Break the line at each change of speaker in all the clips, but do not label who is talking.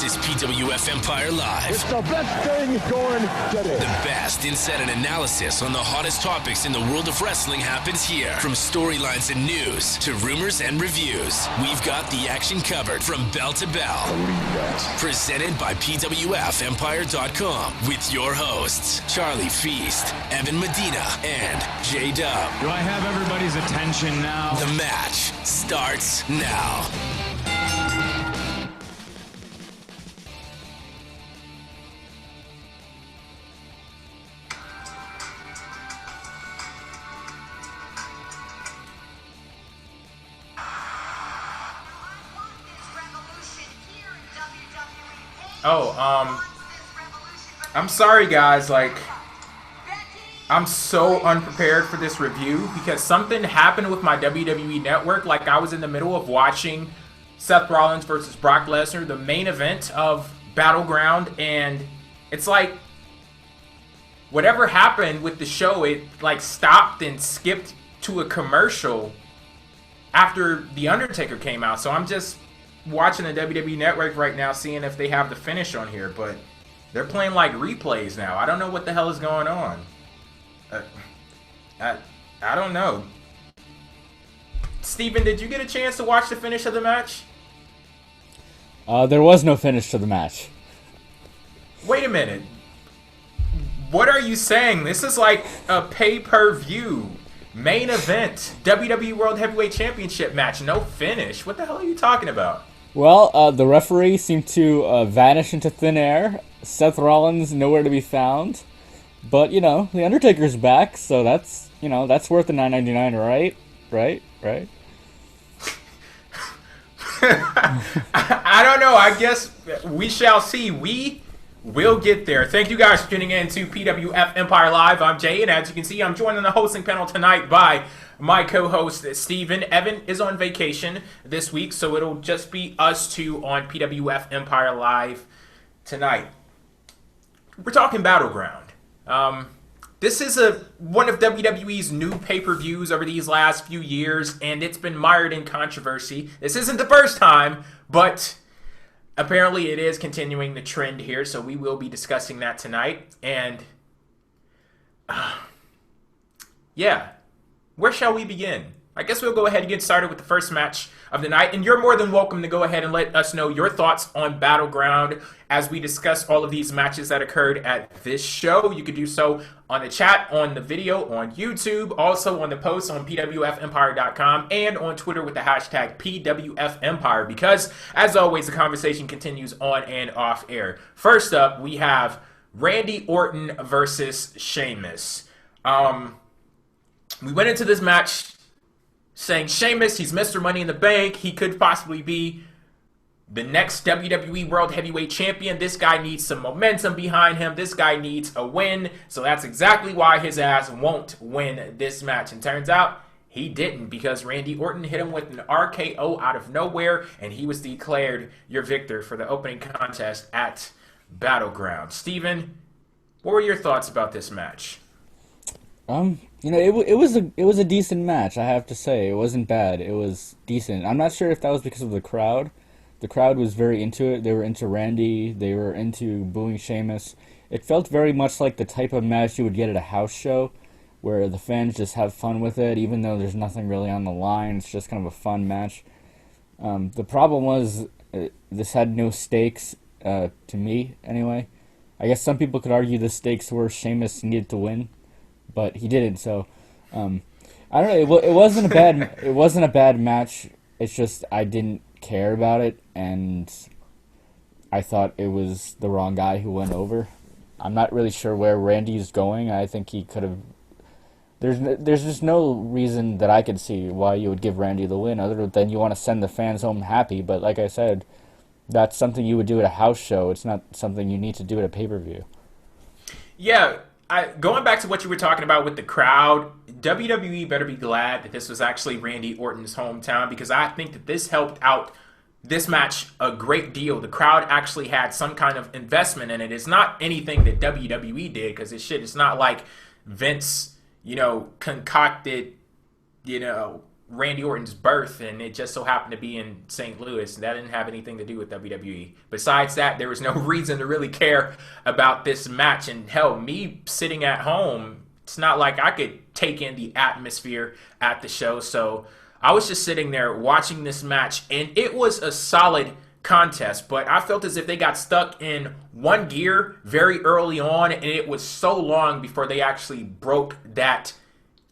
This is PWF Empire Live.
It's the best thing going today.
The best insight and analysis on the hottest topics in the world of wrestling happens here. From storylines and news to rumors and reviews, we've got the action covered from bell to bell.
Believe that.
Presented by PWFempire.com with your hosts, Charlie Feast, Evan Medina, and J-Dub.
Do I have everybody's attention now?
The match starts now.
I'm sorry guys, I'm so unprepared for this review because something happened with my WWE network. I was in the middle of watching Seth Rollins versus Brock Lesnar, the main event of Battleground, and it's like whatever happened with the show, it stopped and skipped to a commercial after The Undertaker came out. So I'm just watching the WWE network right now, seeing if they have the finish on here, but they're playing replays now. I don't know what the hell is going on. I don't know. Steven, did you get a chance to watch the finish of the match?
There was no finish to the match.
Wait a minute. What are you saying? This is like a pay-per-view main event WWE World Heavyweight Championship match. No finish. What the hell are you talking about?
Well, the referee seemed to vanish into thin air. Seth Rollins nowhere to be found. But, The Undertaker's back, so that's worth the $9.99, right? Right?
I don't know. I guess we shall see. We will get there. Thank you guys for tuning in to PWF Empire Live. I'm Jay, and as you can see, I'm joined on the hosting panel tonight by my co-host, Steven. Evan is on vacation this week, so it'll just be us two on PWF Empire Live tonight. We're talking Battleground. This is one of WWE's new pay-per-views over these last few years, and it's been mired in controversy. This isn't the first time, but apparently it is continuing the trend here, so we will be discussing that tonight. And, yeah, where shall we begin? I guess we'll go ahead and get started with the first match of the night, and you're more than welcome to go ahead and let us know your thoughts on Battleground as we discuss all of these matches that occurred at this show. You could do so on the chat, on the video, on YouTube, also on the post on PWFempire.com, and on Twitter with the hashtag PWFempire, because, as always, the conversation continues on and off air. First up, we have Randy Orton versus Sheamus. We went into this match saying Sheamus, he's Mr. Money in the Bank. He could possibly be the next WWE World Heavyweight Champion. This guy needs some momentum behind him. This guy needs a win. So that's exactly why his ass won't win this match. And turns out he didn't, because Randy Orton hit him with an RKO out of nowhere, and he was declared your victor for the opening contest at Battleground. Steven, what were your thoughts about this match?
It was a decent match, I have to say. It wasn't bad. It was decent. I'm not sure if that was because of the crowd. The crowd was very into it. They were into Randy. They were into booing Sheamus. It felt very much like the type of match you would get at a house show, where the fans just have fun with it, even though there's nothing really on the line. It's just kind of a fun match. The problem was this had no stakes, to me, anyway. I guess some people could argue the stakes were Sheamus needed to win, but he didn't. So I don't know. It wasn't a bad match. It's just I didn't care about it, and I thought it was the wrong guy who went over. I'm not really sure where Randy's going. I think he could have. There's just no reason that I could see why you would give Randy the win, other than you want to send the fans home happy. But like I said, that's something you would do at a house show. It's not something you need to do at a pay-per-view.
Yeah. Going back to what you were talking about with the crowd, WWE better be glad that this was actually Randy Orton's hometown, because I think that this helped out this match a great deal. The crowd actually had some kind of investment in it. It's not anything that WWE did, because it's not like Vince, concocted, Randy Orton's birth, and it just so happened to be in St. Louis. That didn't have anything to do with WWE. Besides that, there was no reason to really care about this match. And hell, me sitting at home, it's not like I could take in the atmosphere at the show. So I was just sitting there watching this match, and it was a solid contest, but I felt as if they got stuck in one gear very early on, and it was so long before they actually broke that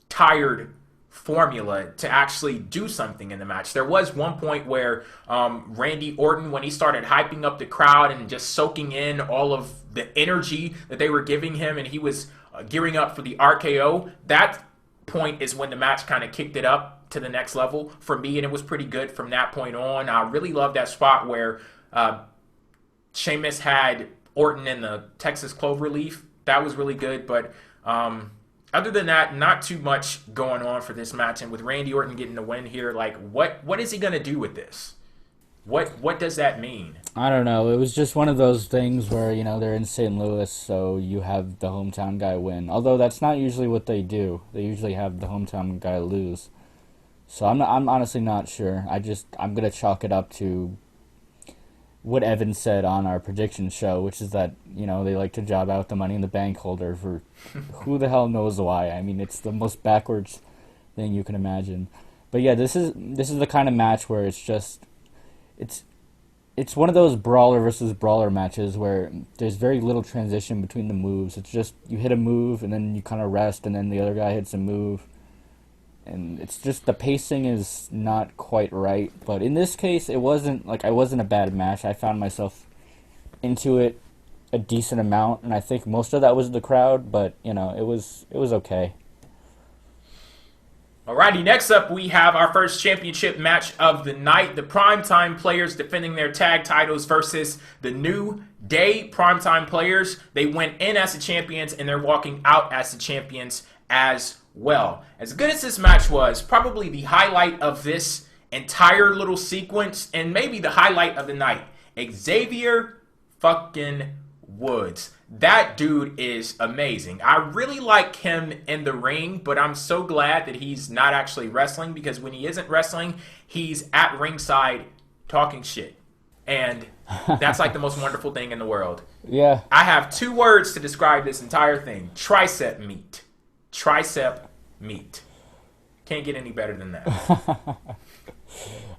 tired formula to actually do something in the match. There was one point where Randy Orton, when he started hyping up the crowd and just soaking in all of the energy that they were giving him, and he was gearing up for the RKO, that point is when the match kind of kicked it up to the next level for me, and it was pretty good from that point on. I really love that spot where Sheamus had Orton in the Texas Cloverleaf. That was really good, but other than that, not too much going on for this match. And with Randy Orton getting the win here, like, what is he going to do with this? What does that mean?
I don't know. It was just one of those things where, they're in St. Louis, so you have the hometown guy win. Although that's not usually what they do. They usually have the hometown guy lose. So I'm honestly not sure. I'm going to chalk it up to what Evan said on our prediction show, which is that, they like to job out the Money in the Bank holder for who the hell knows why. I mean, it's the most backwards thing you can imagine. But yeah, this is the kind of match where it's one of those brawler versus brawler matches where there's very little transition between the moves. It's just you hit a move and then you kind of rest and then the other guy hits a move. And it's just the pacing is not quite right. But in this case, it wasn't a bad match. I found myself into it a decent amount, and I think most of that was the crowd, but it was okay.
Alrighty, next up we have our first championship match of the night. The Primetime Players defending their tag titles versus the New Day Primetime Players. They went in as the champions, and they're walking out as the champions as well. As good as this match was, probably the highlight of this entire little sequence, and maybe the highlight of the night, Xavier fucking Woods. That dude is amazing. I really like him in the ring, but I'm so glad that he's not actually wrestling, because when he isn't wrestling, he's at ringside talking shit. And that's like the most wonderful thing in the world.
Yeah.
I have 2 words to describe this entire thing. Tricep meat. Tricep meat. Can't get any better than that.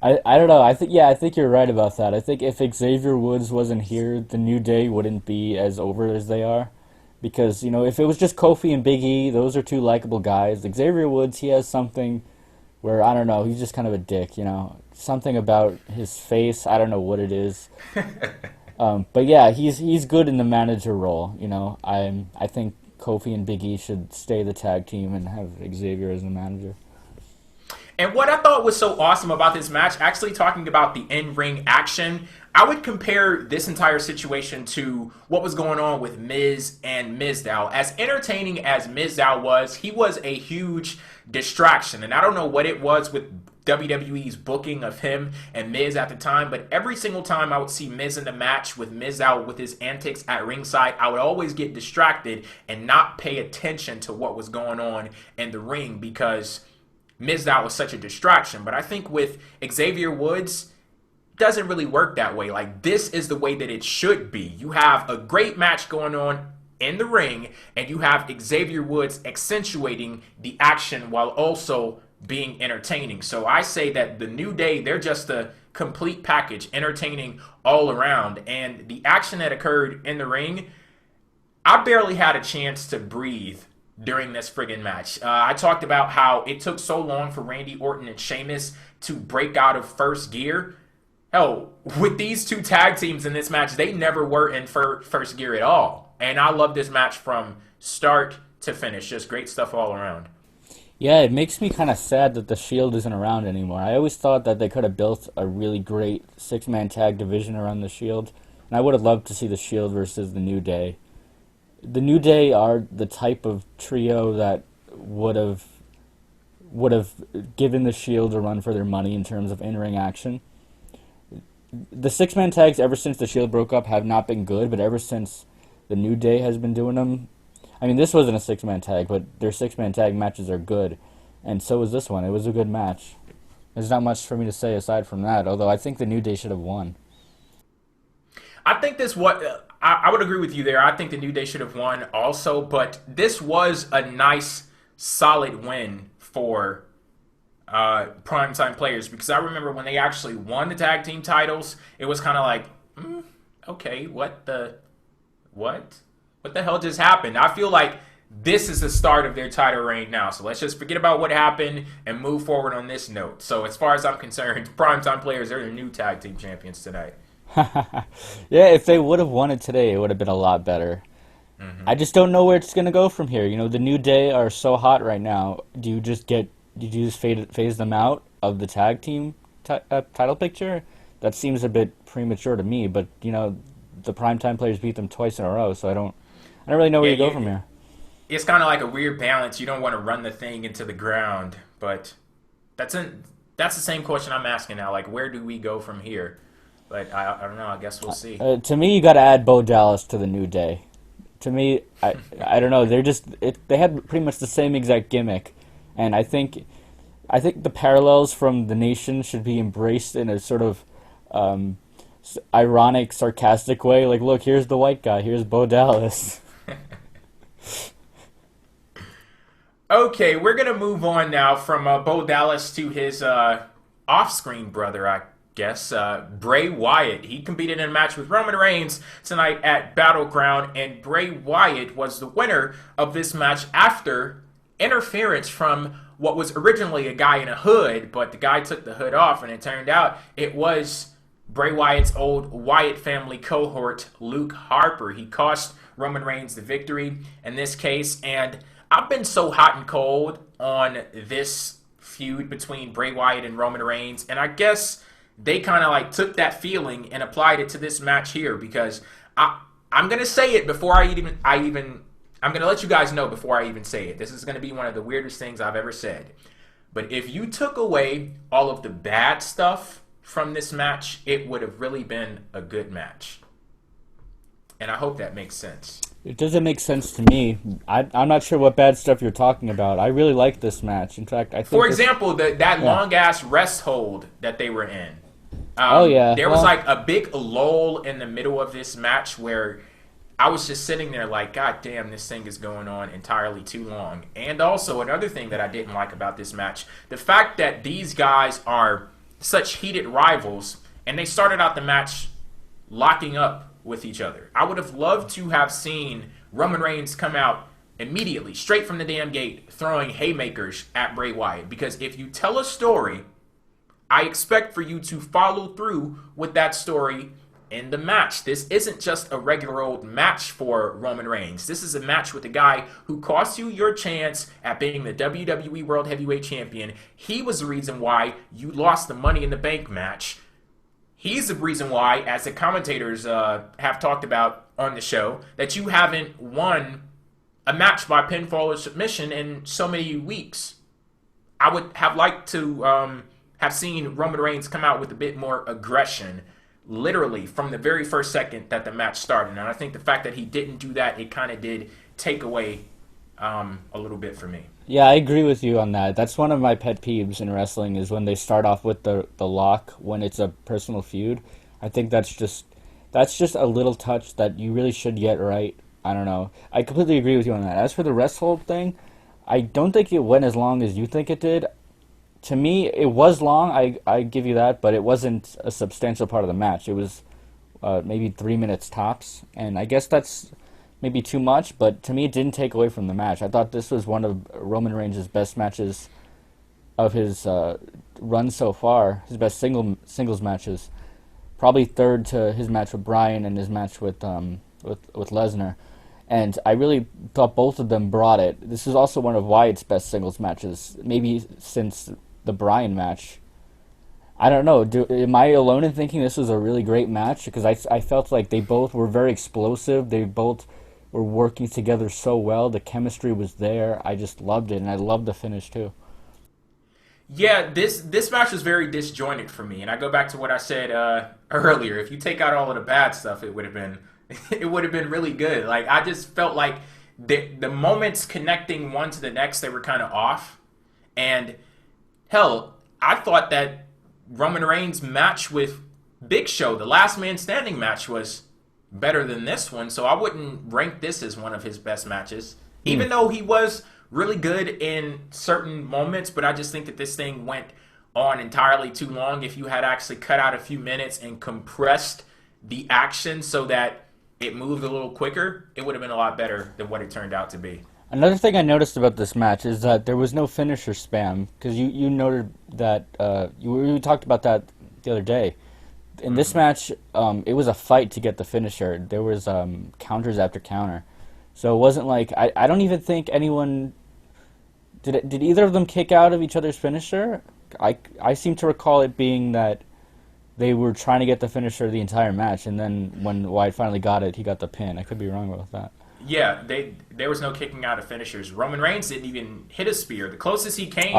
I don't know. I think you're right about that. I think if Xavier Woods wasn't here, the New Day wouldn't be as over as they are. Because, if it was just Kofi and Big E, those are 2 likable guys. Xavier Woods, he has something where, I don't know, he's just kind of a dick, Something about his face, I don't know what it is. But yeah, he's good in the manager role, I think Kofi and Big E should stay the tag team and have Xavier as the manager.
And what I thought was so awesome about this match, actually talking about the in-ring action, I would compare this entire situation to what was going on with Miz and Mizdow. As entertaining as Mizdow was, he was a huge distraction. And I don't know what it was with WWE's booking of him and Miz at the time, but every single time I would see Miz in the match with Mizdow with his antics at ringside, I would always get distracted and not pay attention to what was going on in the ring, because Mizdow was such a distraction. But I think with Xavier Woods, it doesn't really work that way. Like, this is the way that it should be. You have a great match going on in the ring, and you have Xavier Woods accentuating the action while also being entertaining. So I say that the New Day, they're just a complete package, entertaining all around. And the action that occurred in the ring, I barely had a chance to breathe during this friggin' match. I talked about how it took so long for Randy Orton and Sheamus to break out of first gear. Hell, with these 2 tag teams in this match, they never were in first gear at all. And I love this match from start to finish. Just great stuff all around.
Yeah, it makes me kind of sad that the Shield isn't around anymore. I always thought that they could have built a really great 6-man tag division around the Shield. And I would have loved to see the Shield versus the New Day. The New Day are the type of trio that would have given the Shield a run for their money in terms of in-ring action. The 6-man tags ever since the Shield broke up have not been good, but ever since the New Day has been doing them, I mean, this wasn't a 6-man tag, but their 6-man tag matches are good, and so was this one. It was a good match. There's not much for me to say aside from that, although I think the New Day should have won.
I think I would agree with you there. I think the New Day should have won also, but this was a nice, solid win for primetime players, because I remember when they actually won the tag team titles, it was kind of like, okay, what the hell just happened? I feel like this is the start of their title reign now, so let's just forget about what happened and move forward on this note. So as far as I'm concerned, primetime players are the new tag team champions tonight.
Yeah, if they would have won it today, it would have been a lot better. I just don't know where it's going to go from here. You know, the New Day are so hot right now. Do you just phase them out of the tag team title picture? That seems a bit premature to me, but, you know, the primetime players beat them twice in a row, so I don't really know where you go from here.
It's kind of like a weird balance. You don't want to run the thing into the ground, but that's the same question I'm asking now. Like, where do we go from here? But I don't know. I guess we'll see.
To me, you got to add Bo Dallas to the New Day. To me, I don't know. They had pretty much the same exact gimmick, and I think the parallels from the Nation should be embraced in a sort of ironic, sarcastic way. Like, look, here's the white guy. Here's Bo Dallas.
Okay, we're going to move on now from Bo Dallas to his off-screen brother, I guess, Bray Wyatt. He competed in a match with Roman Reigns tonight at Battleground, and Bray Wyatt was the winner of this match after interference from what was originally a guy in a hood, but the guy took the hood off, and it turned out it was Bray Wyatt's old Wyatt family cohort, Luke Harper. He cost Roman Reigns the victory in this case, and I've been so hot and cold on this feud between Bray Wyatt and Roman Reigns, and I guess they kind of like took that feeling and applied it to this match here, because I'm gonna say it before I'm gonna let you guys know before I even say it. This is gonna be one of the weirdest things I've ever said. But if you took away all of the bad stuff from this match, it would have really been a good match. And I hope that makes sense.
It doesn't make sense to me. I'm not sure what bad stuff you're talking about. I really like this match. In fact, I think
for example, that long-ass rest hold that they were in. There was like a big lull in the middle of this match where I was just sitting there like, God damn, this thing is going on entirely too long. And also another thing that I didn't like about this match, the fact that these guys are such heated rivals, and they started out the match locking up with each other. I would have loved to have seen Roman Reigns come out immediately, straight from the damn gate, throwing haymakers at Bray Wyatt. Because if you tell a story, I expect for you to follow through with that story in the match. This isn't just a regular old match for Roman Reigns. This is a match with a guy who cost you your chance at being the WWE World Heavyweight Champion. He was the reason why you lost the Money in the Bank match. He's the reason why, as the commentators have talked about on the show, that you haven't won a match by pinfall or submission in so many weeks. I would have liked to have seen Roman Reigns come out with a bit more aggression, literally from the very first second that the match started. And I think the fact that he didn't do that, it kind of did take away a little bit for me.
Yeah, I agree with you on that. That's one of my pet peeves in wrestling, is when they start off with the lock when it's a personal feud. I think that's just a little touch that you really should get right. I don't know. I completely agree with you on that. As for the rest hold thing, I don't think it went as long as you think it did. To me, it was long, I give you that, but it wasn't a substantial part of the match. It was maybe 3 minutes tops, and I guess that's maybe too much, but to me it didn't take away from the match. I thought this was one of Roman Reigns' best matches of his run so far, his best singles matches. Probably third to his match with Bryan and his match with Lesnar. And I really thought both of them brought it. This is also one of Wyatt's best singles matches, maybe since the Bryan match. I don't know. Am I alone in thinking this was a really great match? Because I felt like they both were very explosive. They both were working together so well. The chemistry was there. I just loved it, and I loved the finish too.
Yeah, this match was very disjointed for me, and I go back to what I said earlier. If you take out all of the bad stuff, it would have been really good. Like, I just felt like the moments connecting one to the next, they were kind of off. And hell, I thought that Roman Reigns' match with Big Show, the last man standing match, was better than this one. So I wouldn't rank this as one of his best matches, even though he was really good in certain moments. But I just think that this thing went on entirely too long. If you had actually cut out a few minutes and compressed the action so that it moved a little quicker, it would have been a lot better than what it turned out to be.
Another thing I noticed about this match is that there was no finisher spam, because you noted that you talked about that the other day. In this match, it was a fight to get the finisher. There was counters after counter, so it wasn't like I don't even think anyone did either of them kick out of each other's finisher. I seem to recall it being that they were trying to get the finisher the entire match, and then when Wyatt finally got it, he got the pin. I could be wrong about that.
Yeah, there was no kicking out of finishers. Roman Reigns didn't even hit a spear. The closest he came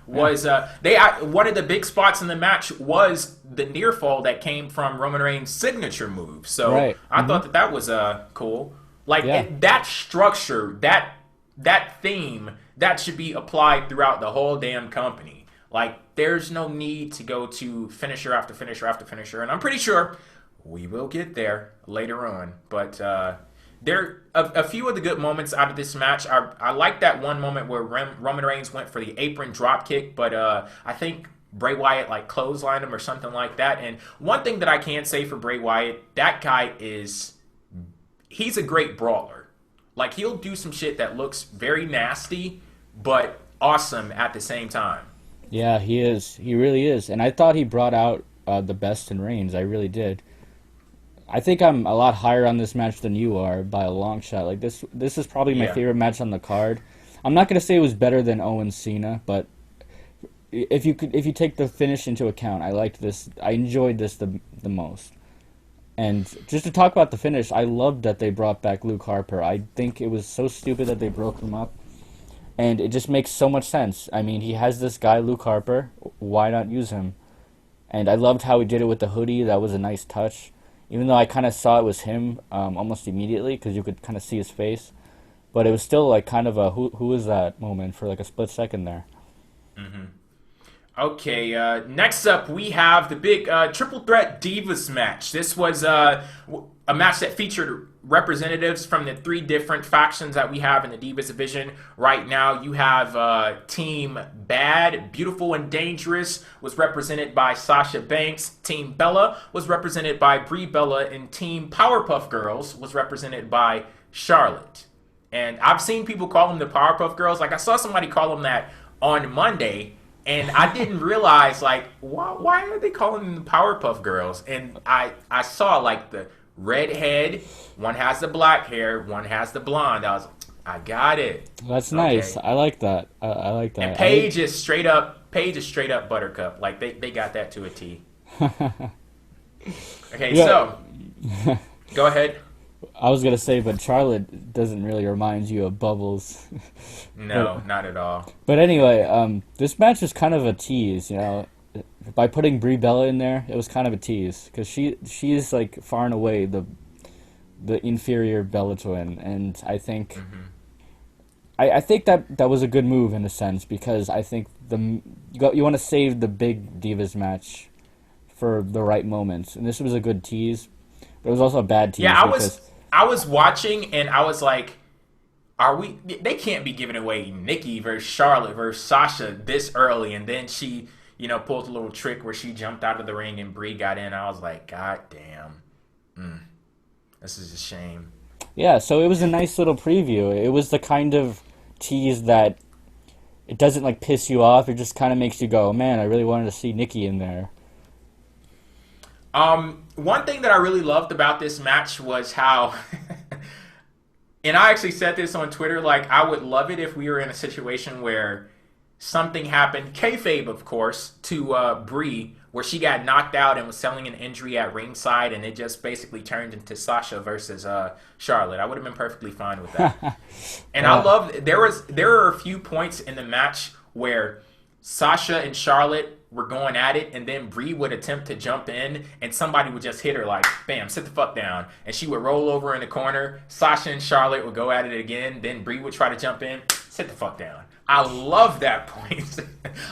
was one of the big spots in the match was the near fall that came from Roman Reigns' signature move. So I thought that was cool. Like that structure, that theme, that should be applied throughout the whole damn company. Like, there's no need to go to finisher after finisher after finisher, and I'm pretty sure we will get there later on. But there are a few of the good moments out of this match. I like that one moment where Roman Reigns went for the apron drop kick, but I think Bray Wyatt like clotheslined him or something like that. And one thing that I can say for Bray Wyatt, that guy he's a great brawler. Like, he'll do some shit that looks very nasty, but awesome at the same time.
Yeah, he is. He really is. And I thought he brought out the best in Reigns. I really did. I think I'm a lot higher on this match than you are by a long shot. Like, this is probably my favorite match on the card. I'm not going to say it was better than Owens Cena, but if you take the finish into account, I liked this. I enjoyed this the most. And just to talk about the finish, I loved that they brought back Luke Harper. I think it was so stupid that they broke him up. And it just makes so much sense. I mean, he has this guy, Luke Harper. Why not use him? And I loved how he did it with the hoodie. That was a nice touch. Even though I kind of saw it was him almost immediately, because you could kind of see his face. But it was still like kind of a who is that moment for like a split second there.
Mm-hmm. Okay, next up we have the big Triple Threat Divas match. This was a match that featured representatives from the three different factions that we have in the Divas division right now. You have Team Bad, Beautiful and Dangerous was represented by Sasha Banks. Team Bella was represented by Brie Bella, and Team Powerpuff Girls was represented by Charlotte. And I've seen people call them the Powerpuff Girls. Like, I saw somebody call them that on Monday, and I didn't realize, like, why are they calling them the Powerpuff Girls? And I saw, like, the redhead, one has the black hair, one has the blonde. I was like, I got it.
That's nice. I like that. I like that.
And Paige is straight up Buttercup. Like, they got that to a T. Okay, so go ahead.
I was gonna say, but Charlotte doesn't really remind you of Bubbles.
No, not at all.
But anyway, this match was kind of a tease, you know. By putting Brie Bella in there, it was kind of a tease, because she is like far and away the inferior Bella twin, and I think I think that was a good move in a sense, because I think you want to save the big Divas match for the right moments, and this was a good tease, but it was also a bad tease.
Yeah, I was watching and I was like, they can't be giving away Nikki versus Charlotte versus Sasha this early, and then she, you know, pulled a little trick where she jumped out of the ring and Brie got in. I was like, God damn. This is a shame.
Yeah, so it was a nice little preview. It was the kind of tease that it doesn't like piss you off. It just kind of makes you go, man, I really wanted to see Nikki in there.
One thing that I really loved about this match was how, and I actually said this on Twitter, like, I would love it if we were in a situation where something happened, kayfabe of course, to Brie, where she got knocked out and was selling an injury at ringside, and it just basically turned into Sasha versus Charlotte. I would have been perfectly fine with that. And I loved, there are a few points in the match where Sasha and Charlotte were going at it, and then Brie would attempt to jump in, and somebody would just hit her like, bam, sit the fuck down. And she would roll over in the corner. Sasha and Charlotte would go at it again. Then Brie would try to jump in, sit the fuck down. I love that point.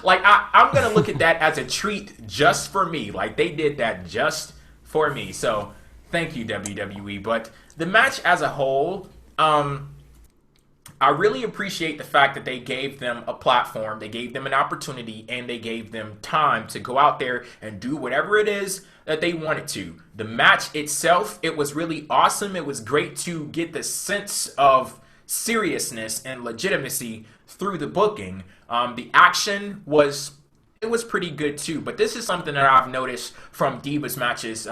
Like, I'm going to look at that as a treat just for me. Like, they did that just for me. So, thank you, WWE. But the match as a whole, I really appreciate the fact that they gave them a platform, they gave them an opportunity, and they gave them time to go out there and do whatever it is that they wanted to. The match itself, it was really awesome. It was great to get the sense of seriousness and legitimacy through the booking. The action was pretty good too, but this is something that I've noticed from Divas matches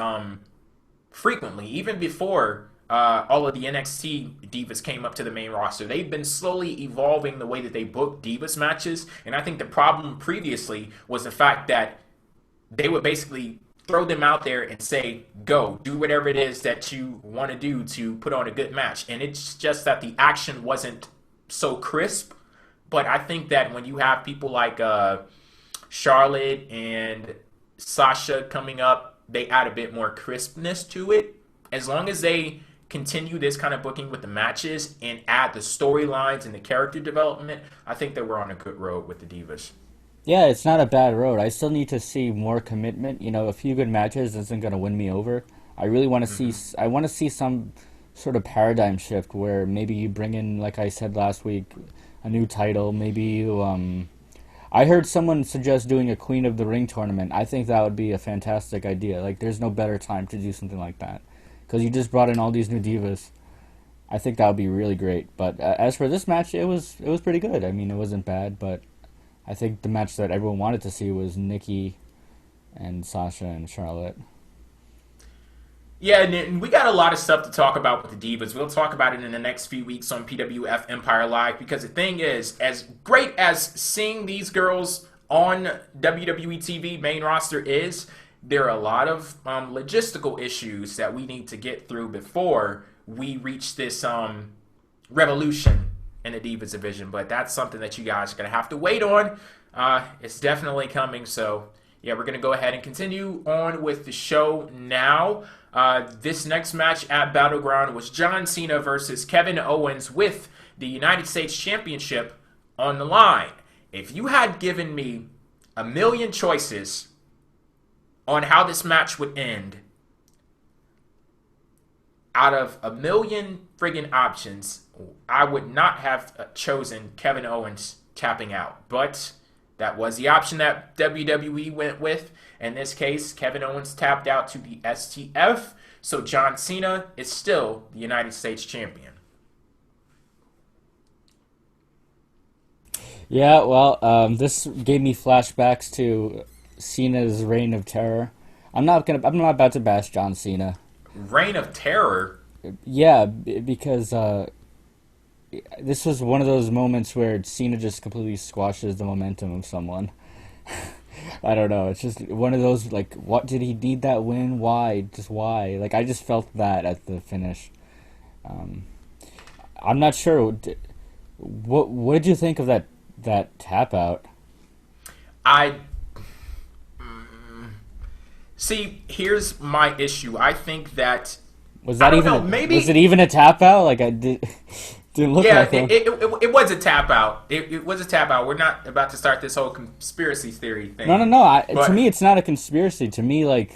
frequently, even before all of the NXT Divas came up to the main roster. They've been slowly evolving the way that they book Divas matches, and I think the problem previously was the fact that they would basically throw them out there and say, go, do whatever it is that you want to do to put on a good match. And it's just that the action wasn't so crisp. But I think that when you have people like Charlotte and Sasha coming up, they add a bit more crispness to it. As long as they continue this kind of booking with the matches and add the storylines and the character development, I think that we're on a good road with the Divas.
Yeah, it's not a bad road. I still need to see more commitment. You know, a few good matches isn't going to win me over. I really want to see. I want to see some sort of paradigm shift where maybe you bring in, like I said last week, a new title. Maybe you. I heard someone suggest doing a Queen of the Ring tournament. I think that would be a fantastic idea. Like, there's no better time to do something like that because you just brought in all these new divas. I think that would be really great. But as for this match, it was pretty good. I mean, it wasn't bad, but I think the match that everyone wanted to see was Nikki and Sasha and Charlotte.
Yeah, and we got a lot of stuff to talk about with the Divas. We'll talk about it in the next few weeks on PWF Empire Live, because the thing is, as great as seeing these girls on WWE TV main roster is, there are a lot of logistical issues that we need to get through before we reach this revolution in the Divas division. But that's something that you guys are going to have to wait on. It's definitely coming. So, yeah, we're going to go ahead and continue on with the show now. This next match at Battleground was John Cena versus Kevin Owens with the United States Championship on the line. If you had given me a million choices on how this match would end, out of a million friggin' options, I would not have chosen Kevin Owens tapping out. But that was the option that WWE went with. In this case, Kevin Owens tapped out to the STF. So John Cena is still the United States champion.
Yeah, well, this gave me flashbacks to Cena's reign of terror. I'm not about to bash John Cena.
Reign of terror?
Yeah, because this was one of those moments where Cena just completely squashes the momentum of someone. I don't know. It's just one of those, like, what did he need that win? Why? Just why? Like, I just felt that at the finish. I'm not sure. What did you think of that tap out?
See, here's my issue. I think that
was it even a tap out? Like, I did. Didn't look like
it was a tap out. It was a tap out. We're not about to start this whole conspiracy theory thing.
No. To me, it's not a conspiracy. To me, they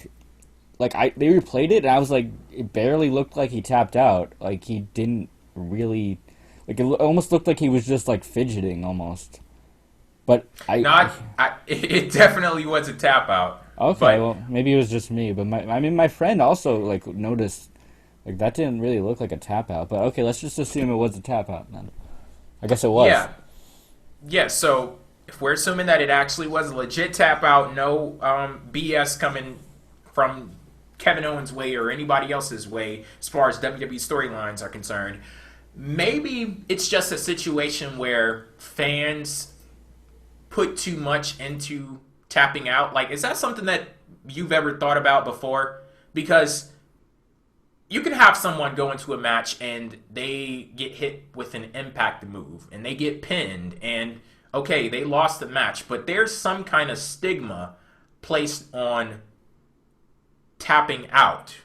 replayed it, and I was like, it barely looked like he tapped out. Like, he didn't really, like, it almost looked like he was just like fidgeting almost. But
it definitely was a tap out.
Okay, well, maybe it was just me, but my friend also like noticed. Like, that didn't really look like a tap out. But, okay, let's just assume it was a tap out then. I guess it was.
Yeah, so if we're assuming that it actually was a legit tap out, no BS coming from Kevin Owens' way or anybody else's way as far as WWE storylines are concerned, maybe it's just a situation where fans put too much into tapping out. Like, is that something that you've ever thought about before? Because you can have someone go into a match and they get hit with an impact move and they get pinned and, okay, they lost the match, but there's some kind of stigma placed on tapping out.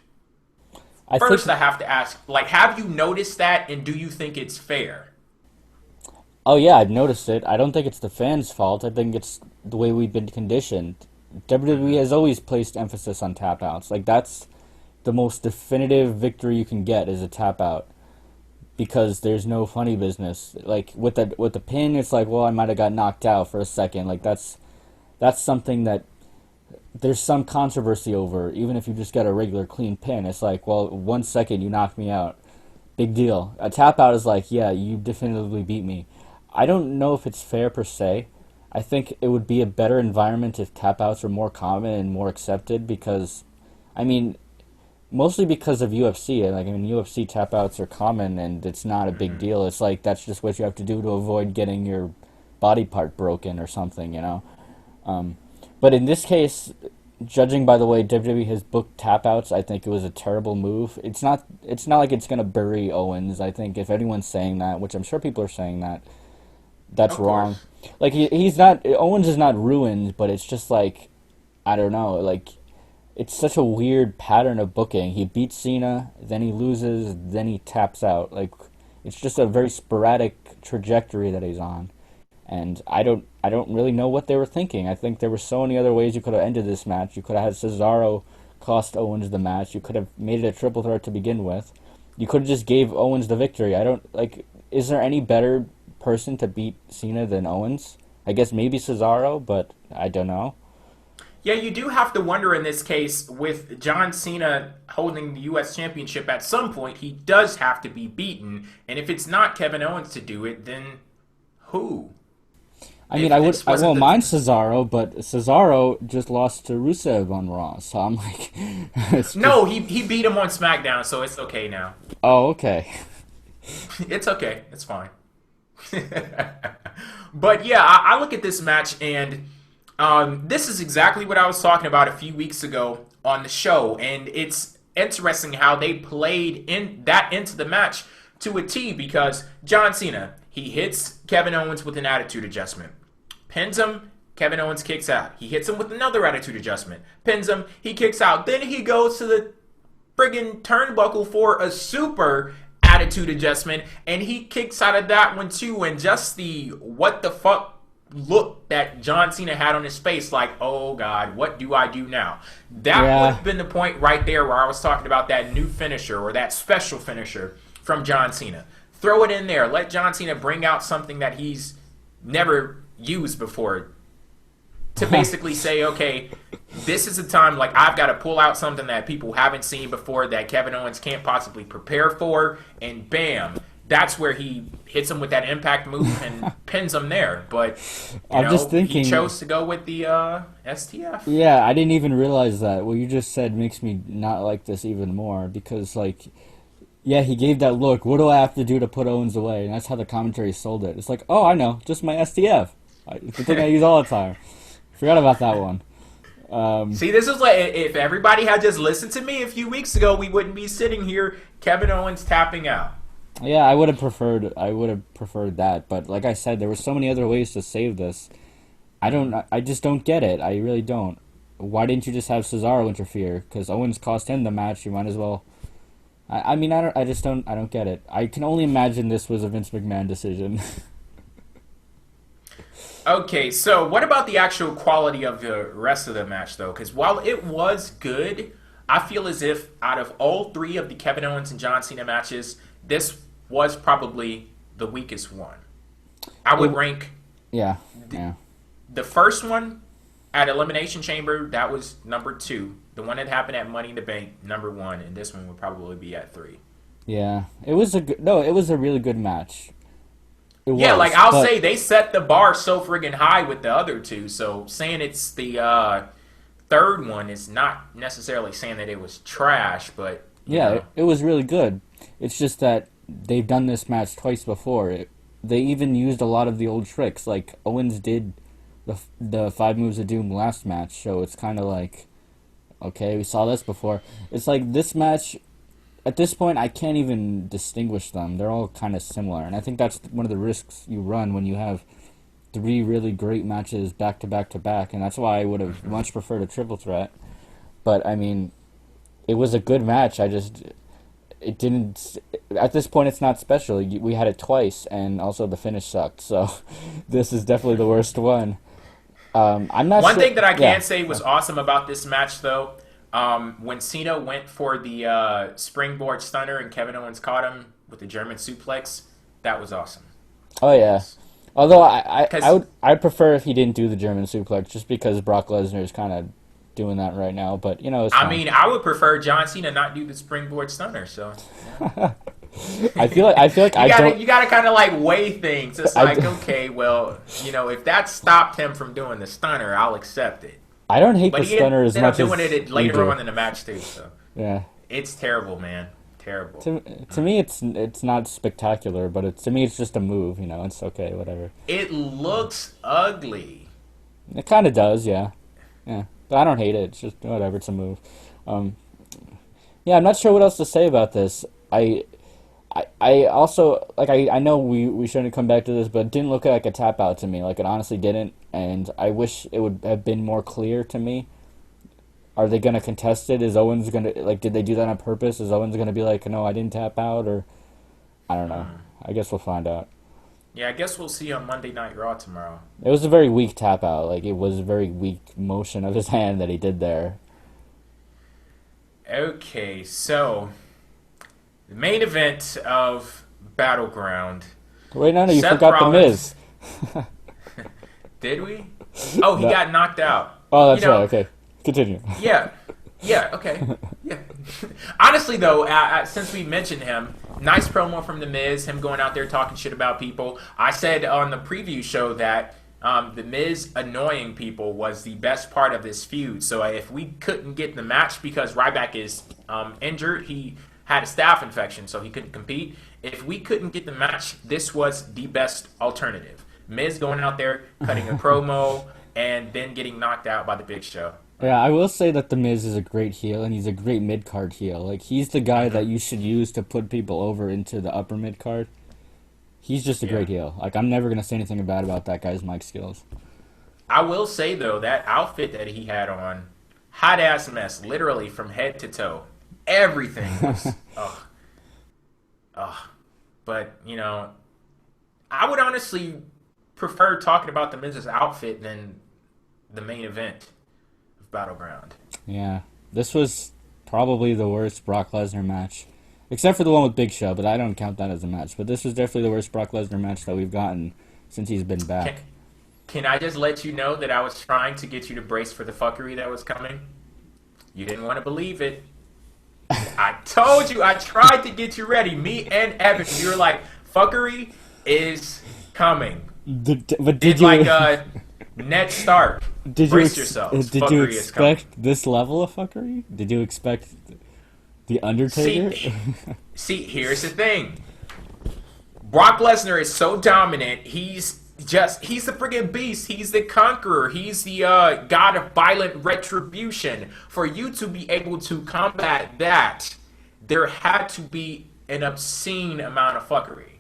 I have to ask, like, have you noticed that, and do you think it's fair?
Oh yeah, I've noticed it. I don't think it's the fans' fault. I think it's the way we've been conditioned. WWE has always placed emphasis on tap outs. Like that's the most definitive victory you can get is a tap out because there's no funny business. Like with the pin, it's like, well, I might have got knocked out for a second. Like that's something that there's some controversy over. Even if you just get a regular clean pin, it's like, well, 1 second you knocked me out, big deal. A tap out is like, yeah, you definitively beat me. I don't know if it's fair per se. I think it would be a better environment if tap outs were more common and more accepted because, I mean, mostly because of UFC. Like, I mean, UFC tap outs are common and it's not a big deal. It's like that's just what you have to do to avoid getting your body part broken or something, you know? But in this case, judging by the way WWE has booked tap outs, I think it was a terrible move. It's not like it's going to bury Owens. I think if anyone's saying that, which I'm sure people are saying that, that's wrong. Like he's not, Owens is not ruined, but it's just like, I don't know, like it's such a weird pattern of booking. He beats Cena, then he loses, then he taps out. Like it's just a very sporadic trajectory that he's on. And I don't really know what they were thinking. I think there were so many other ways you could have ended this match. You could have had Cesaro cost Owens the match. You could have made it a triple threat to begin with. You could have just gave Owens the victory. Is there any better person to beat Cena than Owens? I guess maybe Cesaro, but I don't know.
Yeah, you do have to wonder in this case with John Cena holding the U.S. Championship at some point, he does have to be beaten. And if it's not Kevin Owens to do it, then who?
I mean, I won't mind Cesaro, but Cesaro just lost to Rusev on Raw, so I'm like...
No, he beat him on SmackDown, so it's okay now.
Oh, okay.
It's okay. It's fine. But yeah, I look at this match, and this is exactly what I was talking about a few weeks ago on the show, and it's interesting how they played into the match to a T, because John Cena, he hits Kevin Owens with an attitude adjustment. Pins him, Kevin Owens kicks out. He hits him with another attitude adjustment. Pins him, he kicks out. Then he goes to the friggin' turnbuckle for a super attitude adjustment, and he kicks out of that one too. And just the what the fuck look that John Cena had on his face, like, oh God, what do I do now? That would have been the point right there where I was talking about that new finisher or that special finisher from John Cena. Throw it in there. Let John Cena bring out something that he's never used before to basically say, okay, this is a time, like, I've got to pull out something that people haven't seen before that Kevin Owens can't possibly prepare for, and bam, that's where he hits him with that impact move and pins him there. But just thinking, he chose to go with the STF.
Yeah, I didn't even realize that. What you just said makes me not like this even more, because, like, yeah, he gave that look, what do I have to do to put Owens away? And that's how the commentary sold it. It's like, oh, I know, just my STF. It's the thing I use all the time. Forgot about that one.
See, this is like, if everybody had just listened to me a few weeks ago, we wouldn't be sitting here, Kevin Owens tapping out.
Yeah, I would have preferred that, but like I said, there were so many other ways to save this. I just don't get it. I really don't. Why didn't you just have Cesaro interfere? Because Owens cost him the match. You might as well. I don't get it. I can only imagine this was a Vince McMahon decision.
Okay, so what about the actual quality of the rest of the match, though? Because while it was good, I feel as if out of all three of the Kevin Owens and John Cena matches, this was probably the weakest one. I would rank the first one at Elimination Chamber, that was number 2. The one that happened at Money in the Bank, number 1, and this one would probably be at 3.
Yeah, it was a really good match.
I'll say they set the bar so friggin' high with the other two, so saying it's the third one is not necessarily saying that it was trash, but
it was really good. It's just that they've done this match twice before. They even used a lot of the old tricks, like Owens did the 5 Moves of Doom last match, so it's kind of like, okay, we saw this before. It's like this match, at this point, I can't even distinguish them. They're all kind of similar, and I think that's one of the risks you run when you have 3 really great matches back to back to back, and that's why I would have much preferred a triple threat. But, I mean, it was a good match. It didn't... at this point, it's not special. We had it twice, and also the finish sucked. So this is definitely the worst one. I'm not
One
sure.
thing that I can say was awesome about this match, though, when Cena went for the springboard stunner and Kevin Owens caught him with the German suplex, that was awesome.
Oh yeah. Although I'd prefer if he didn't do the German suplex, just because Brock Lesnar is kind of doing that right now. But it's fine.
I mean, I would prefer John Cena not do the springboard stunner. So yeah.
I feel like
you gotta kind of like weigh things. It's like, okay, well, if that stopped him from doing the stunner, I'll accept it.
I don't hate the stunner as much as
doing it later on in the match too. So
yeah,
it's terrible, man. Terrible.
To me, it's not spectacular, but to me, it's just a move. It's okay, whatever.
It looks ugly.
It kind of does, yeah. But I don't hate it. It's just whatever. It's a move. Yeah, I'm not sure what else to say about this. I also I know we shouldn't come back to this, but it didn't look like a tap out to me. Like, it honestly didn't, and I wish it would have been more clear to me. Are they gonna contest it? Is Owens gonna did they do that on purpose? Is Owens gonna be like, no, I didn't tap out, or I don't know. I guess we'll find out.
Yeah, I guess we'll see on Monday Night Raw tomorrow.
It was a very weak tap out. Like, it was a very weak motion of his hand that he did there.
Okay, so the main event of Battleground.
Wait, no, you
Seth
forgot
Rollins.
The Miz.
Did we? Oh, he got knocked out.
Oh, that's right. Okay, continue.
Yeah, okay. Yeah. Honestly, though, since we mentioned him, nice promo from The Miz, him going out there talking shit about people. I said on the preview show that The Miz annoying people was the best part of this feud. So if we couldn't get the match because Ryback is injured, he had a staph infection, so he couldn't compete. If we couldn't get the match, this was the best alternative. Miz going out there, cutting a promo, and then getting knocked out by the Big Show.
Yeah, I will say that The Miz is a great heel, and he's a great mid-card heel. Like, he's the guy that you should use to put people over into the upper mid-card. He's just a great heel. Like, I'm never going to say anything bad about that guy's mic skills.
I will say, though, that outfit that he had on, hot-ass mess, literally from head to toe. Everything was, But, I would honestly prefer talking about The Miz's outfit than the main event of Battleground.
Yeah, this was probably the worst Brock Lesnar match. Except for the one with Big Show, but I don't count that as a match. But this was definitely the worst Brock Lesnar match that we've gotten since he's been back.
Can I just let you know that I was trying to get you to brace for the fuckery that was coming? You didn't want to believe it. I told you, I tried to get you ready. Me and Evan, you were like, fuckery is coming.
But did you...
like Ned Stark, brace yourselves.
Did you expect this level of fuckery? Did you expect... The Undertaker?
See, here's the thing. Brock Lesnar is so dominant. He's the friggin' beast. He's the conqueror. He's the god of violent retribution. For you to be able to combat that, there had to be an obscene amount of fuckery.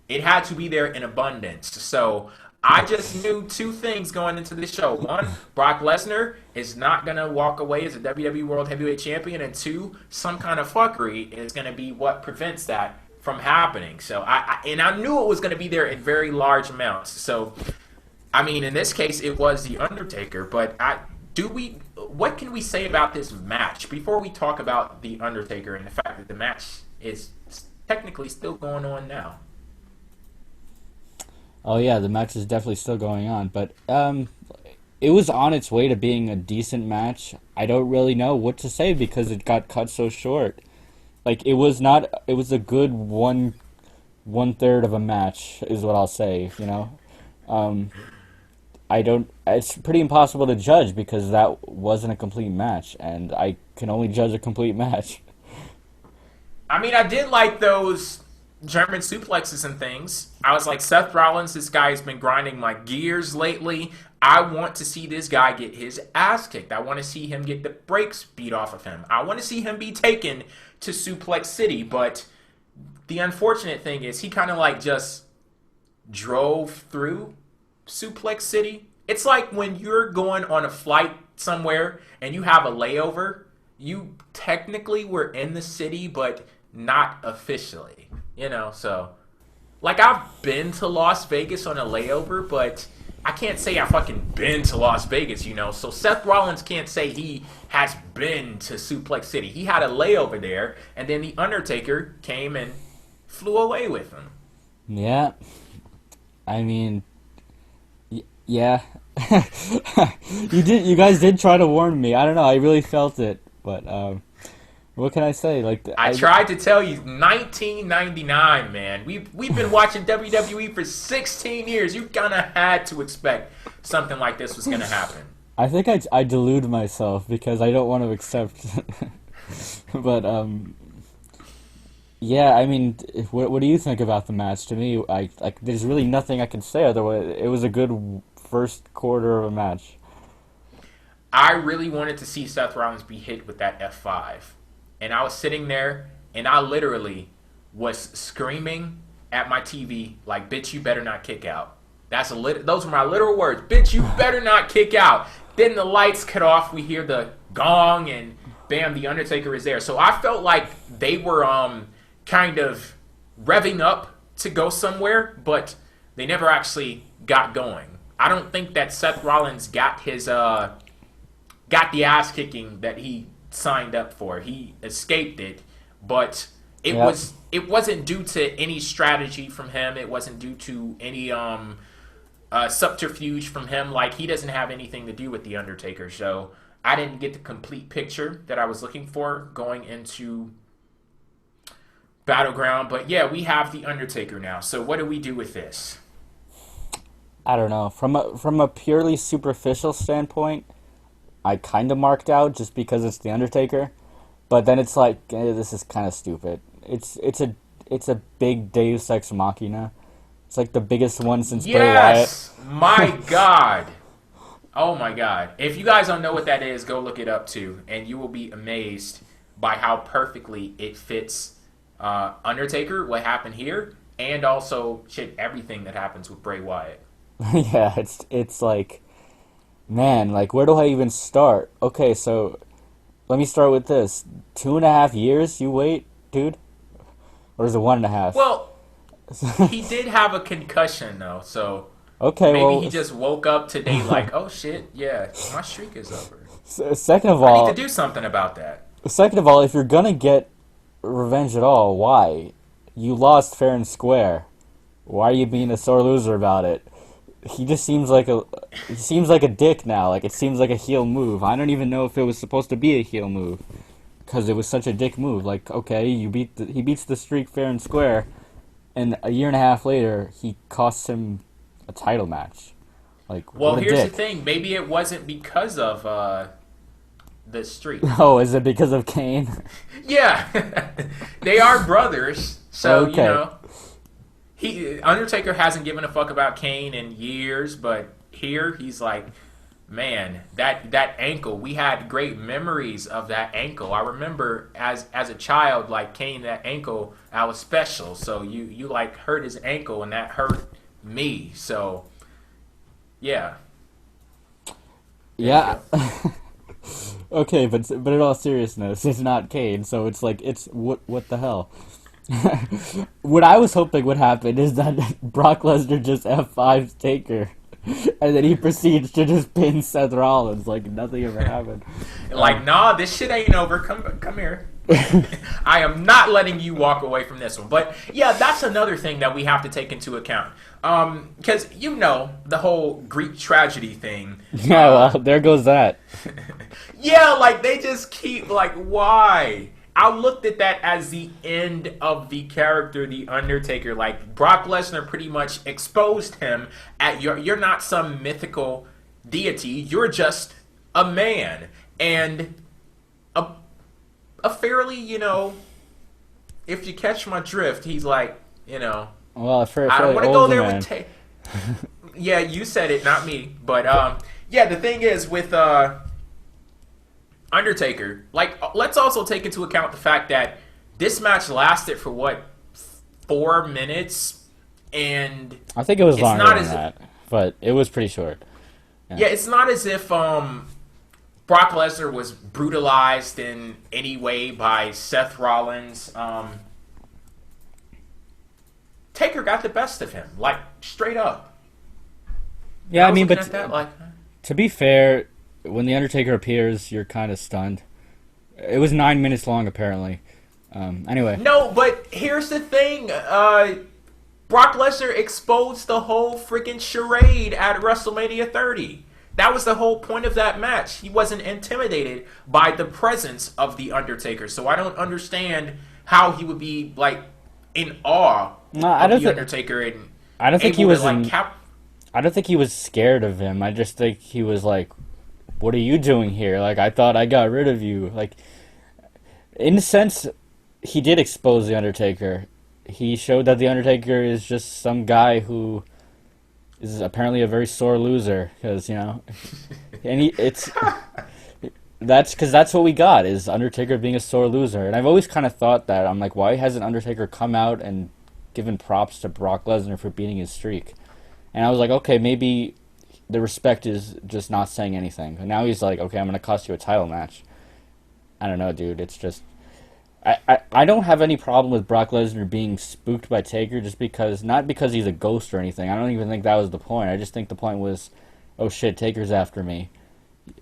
It had to be there in abundance. So I just knew two things going into this show. One, Brock Lesnar is not going to walk away as a WWE World Heavyweight Champion. And two, some kind of fuckery is going to be what prevents that from happening. So I knew it was going to be there in very large amounts. So, I mean, in this case, it was The Undertaker. But what can we say about this match before we talk about The Undertaker and the fact that the match is technically still going on now?
Oh yeah, the match is definitely still going on, but it was on its way to being a decent match. I don't really know what to say because it got cut so short. Like, it was a good one third of a match is what I'll say, it's pretty impossible to judge because that wasn't a complete match, and I can only judge a complete match.
I mean, I did like those German suplexes and things. I was like, Seth Rollins, this guy has been grinding my gears lately. I want to see this guy get his ass kicked. I want to see him get the brakes beat off of him. I want to see him be taken to Suplex City. But the unfortunate thing is he kind of like just drove through Suplex City. It's like when you're going on a flight somewhere and you have a layover. You technically were in the city, but not officially, so like I've been to Las Vegas on a layover, but I can't say I fucking been to Las Vegas, so Seth Rollins can't say he has been to Suplex City. He had a layover there, and then the Undertaker came and flew away with him.
Yeah. I mean, yeah. You guys did try to warn me. I don't know, I really felt it, but what can I say? Like
I tried to tell you, 1999, man. We've been watching WWE for 16 years. You kind of had to expect something like this was going to happen.
I think I delude myself because I don't want to accept. But yeah. I mean, what do you think about the match? To me, there's really nothing I can say otherwise. It was a good first quarter of a match.
I really wanted to see Seth Rollins be hit with that F5. And I was sitting there, and I literally was screaming at my TV like, "Bitch, you better not kick out." Those were my literal words. "Bitch, you better not kick out." Then the lights cut off. We hear the gong, and bam, the Undertaker is there. So I felt like they were kind of revving up to go somewhere, but they never actually got going. I don't think that Seth Rollins got his got the ass kicking that he signed up for. He escaped it, but it wasn't due to any strategy from him. It wasn't due to any subterfuge from him. Like, he doesn't have anything to do with the Undertaker. So I didn't get the complete picture that I was looking for going into Battleground. But yeah, we have the Undertaker now. So what do we do with this?
I don't know. From a purely superficial standpoint, I kind of marked out just because it's the Undertaker, but then it's like, this is kind of stupid. It's a big Deus Ex Machina. It's like the biggest one since Bray Wyatt.
Yes, my God. Oh my God. If you guys don't know what that is, go look it up too, and you will be amazed by how perfectly it fits Undertaker, what happened here, and also everything that happens with Bray Wyatt.
Yeah, it's like, man, like, where do I even start? Okay, so let me start with this. 2.5 years you wait, dude? Or is it 1.5?
Well, he did have a concussion, though, so
okay,
maybe he just woke up today like, oh, shit, yeah, my streak is over.
Second of all,
I need to do something about that.
Second of all, if you're going to get revenge at all, why? You lost fair and square. Why are you being a sore loser about it? He just seems like a dick now. Like, it seems like a heel move. I don't even know if it was supposed to be a heel move, because it was such a dick move. Like, okay, he beats the streak fair and square, and a year and a half later, he costs him a title match. Like,
well,
what a
here's
dick.
the thing. Maybe it wasn't because of the streak.
Oh, is it because of Kane?
Yeah, they are brothers, so
okay.
Undertaker hasn't given a fuck about Kane in years, but here he's like, man, that ankle. We had great memories of that ankle. I remember as a child, like, Kane, that ankle, I was special. So you like hurt his ankle, and that hurt me. So yeah.
Yeah. Okay, but in all seriousness, it's not Kane, so it's like, it's what the hell? What I was hoping would happen is that Brock Lesnar just F5's Taker, and then he proceeds to just pin Seth Rollins like nothing ever happened.
Like, nah, this shit ain't over. Come here. I am not letting you walk away from this one. But yeah, that's another thing that we have to take into account. Because the whole Greek tragedy thing.
Yeah, well, there goes that.
Yeah, like, they just keep, like, why? I looked at that as the end of the character, The Undertaker. Like, Brock Lesnar pretty much exposed him at you're not some mythical deity. You're just a man. And a fairly, if you catch my drift, he's like,
well,
I don't want to go there with yeah, you said it, not me. But yeah, the thing is with Undertaker, like, let's also take into account the fact that this match lasted for 4 minutes, and
I think it was longer than that, but it was pretty short.
Yeah, it's not as if Brock Lesnar was brutalized in any way by Seth Rollins. Taker got the best of him, like straight up.
Yeah, I mean,
looking
but
at that, like,
to be fair, when the Undertaker appears, you're kind of stunned. It was 9 minutes long, apparently. Anyway.
no, but here's the thing. Brock Lesnar exposed the whole freaking charade at WrestleMania 30. That was the whole point of that match. He wasn't intimidated by the presence of the Undertaker. So I don't understand how he would be like in awe of the Undertaker. And
I don't think he was
I
don't think he was scared of him. I just think he was like, "What are you doing here? Like, I thought I got rid of you." Like, in a sense, he did expose the Undertaker. He showed that the Undertaker is just some guy who is apparently a very sore loser, because, you know, and that's what we got, is Undertaker being a sore loser. And I've always kind of thought that. I'm like, why hasn't Undertaker come out and given props to Brock Lesnar for beating his streak? And I was like, okay, maybe the respect is just not saying anything. And now he's like, okay, I'm going to cost you a title match. I don't know, dude. It's just... I don't have any problem with Brock Lesnar being spooked by Taker, just because, not because he's a ghost or anything. I don't even think that was the point. I just think the point was, oh shit, Taker's after me.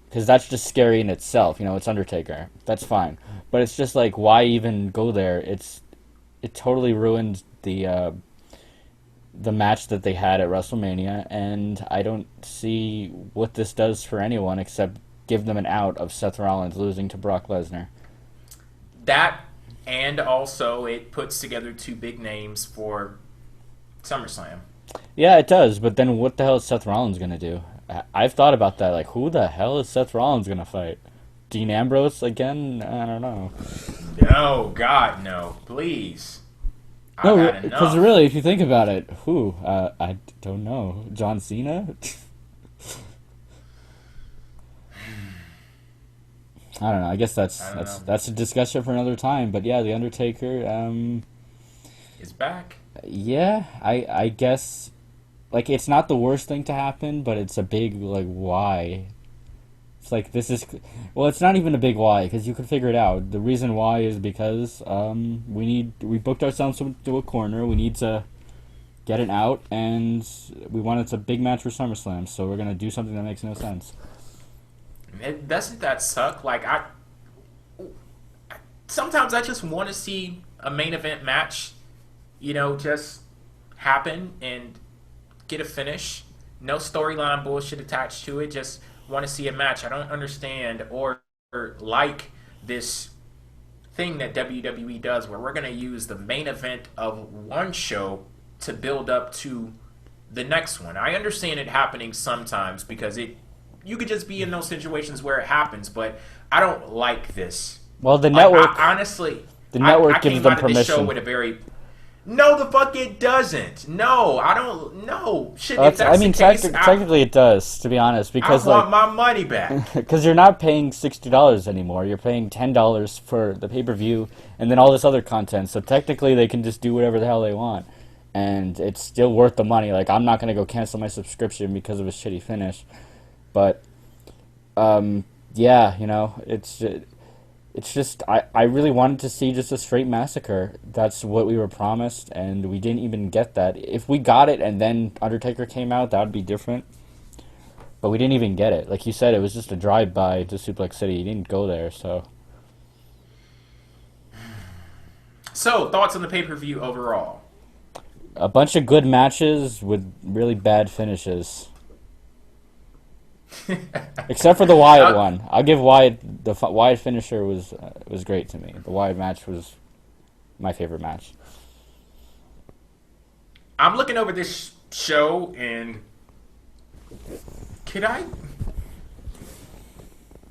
Because that's just scary in itself. You know, it's Undertaker. That's fine. But it's just like, why even go there? It totally ruined the match that they had at WrestleMania, and I don't see what this does for anyone except give them an out of Seth Rollins losing to Brock Lesnar.
That, and also it puts together two big names for SummerSlam.
Yeah, it does, but then what the hell is Seth Rollins going to do? I've thought about that. Like, who the hell is Seth Rollins going to fight? Dean Ambrose again? I don't know.
No, God, no. Please.
No, because really, if you think about it, who? I don't know. John Cena? I don't know. I guess that's a discussion for another time. But yeah, the Undertaker
is back.
Yeah, I guess, like, it's not the worst thing to happen, but it's a big, like, why. It's like, this is... Well, it's not even a big why, because you can figure it out. The reason why is because we booked ourselves to a corner. We need to get it out, and we wanted a big match for SummerSlam, so we're going to do something that makes no sense.
Doesn't that suck? Like, sometimes I just want to see a main event match, you know, just happen and get a finish. No storyline bullshit attached to it. Just want to see a match. I don't understand or like this thing that WWE does where we're going to use the main event of one show to build up to the next one. I understand it happening sometimes because you could just be in those situations where it happens, but I don't like this.
Well, the network...
honestly,
the network
I
gives
came
them
out of this show
permission.
with a very... No, the fuck it doesn't. No, I don't... No. Shit,
Well,
if that's the case...
technically it does, to be honest, because,
I want my money back.
Because you're not paying $60 anymore. You're paying $10 for the pay-per-view and then all this other content. So technically they can just do whatever the hell they want. And it's still worth the money. Like, I'm not going to go cancel my subscription because of a shitty finish. But, yeah, you know, it's just, I really wanted to see just a straight massacre. That's what we were promised, and we didn't even get that. If we got it and then Undertaker came out, that would be different. But we didn't even get it. Like you said, it was just a drive-by to Suplex City. You didn't go there, so...
So, thoughts on the pay-per-view overall?
A bunch of good matches with really bad finishes. Except for the Wyatt one. I'll give Wyatt... The Wyatt finisher was great to me. The Wyatt match was my favorite match.
I'm looking over this show, and... Could I...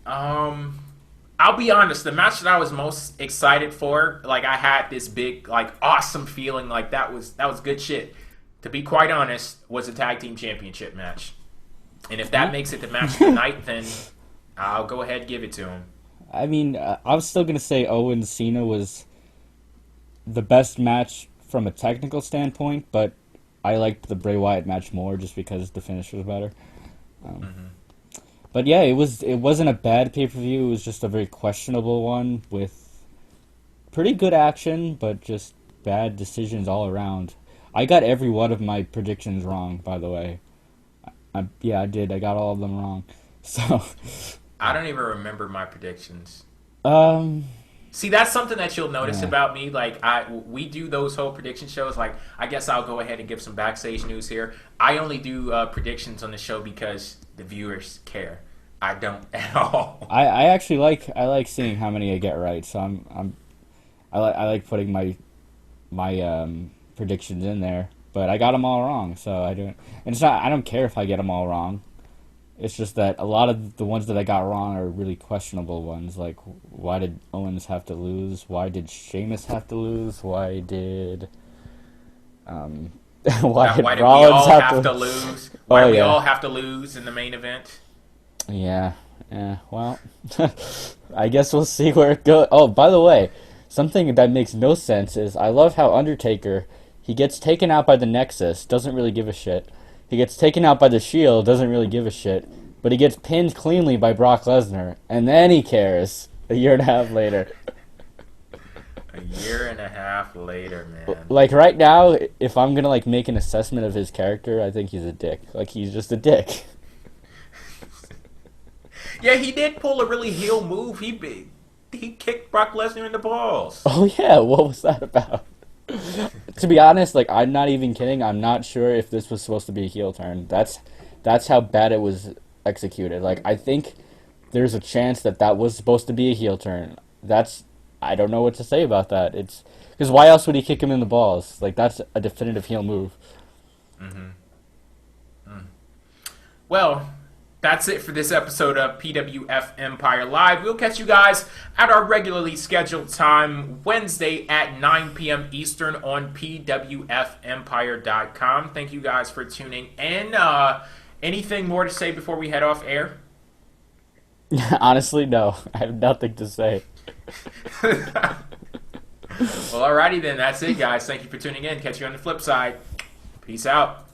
I'll be honest. The match that I was most excited for, like, I had this big, like, awesome feeling, like, that was good shit. To be quite honest, was a tag team championship match. And if that makes it the match of the night, then I'll go ahead and give it to him.
I mean, I'm still going to say Owens Cena was the best match from a technical standpoint, but I liked the Bray Wyatt match more just because the finish was better. But yeah, it wasn't a bad pay-per-view. It was just a very questionable one with pretty good action, but just bad decisions all around. I got every one of my predictions wrong, by the way. Yeah, I did. I got all of them wrong. So
I don't even remember my predictions.
um
See, that's something that you'll notice about me. Like, we do those whole prediction shows. Like, I guess I'll go ahead and give some backstage news here. I only do predictions on the show because the viewers care. I don't at all.
I actually like seeing how many I get right. So I like putting my predictions in there, but I got them all wrong. So I don't care if I get them all wrong. It's just that a lot of the ones that I got wrong are really questionable ones. Like, why did Owens have to lose? Why did Sheamus have to lose? Why did why did
we
Rollins
all have to lose? Why do we all have to lose in the main event?
Yeah. Well, I guess we'll see where it goes. Oh, by the way, something that makes no sense is I love how Undertaker, he gets taken out by the Nexus, doesn't really give a shit. He gets taken out by the Shield, doesn't really give a shit. But he gets pinned cleanly by Brock Lesnar, and then he cares a year and a half later.
A year and a half later, man.
Like, right now, if I'm gonna, like, make an assessment of his character, I think he's a dick. Like, he's just a dick.
Yeah, he did pull a really heel move. He kicked Brock Lesnar in the balls.
Oh, yeah, what was that about? To be honest, like, I'm not even kidding. I'm not sure if this was supposed to be a heel turn. That's how bad it was executed. Like, I think there's a chance that was supposed to be a heel turn. I don't know what to say about that. It's because why else would he kick him in the balls? Like, that's a definitive heel move.
Well, that's it for this episode of PWF Empire Live. We'll catch you guys at our regularly scheduled time, Wednesday at 9 p.m. Eastern on PWFEmpire.com. Thank you guys for tuning in. Anything more to say before we head off air?
Honestly, no. I have nothing to say.
Well, alrighty then. That's it, guys. Thank you for tuning in. Catch you on the flip side. Peace out.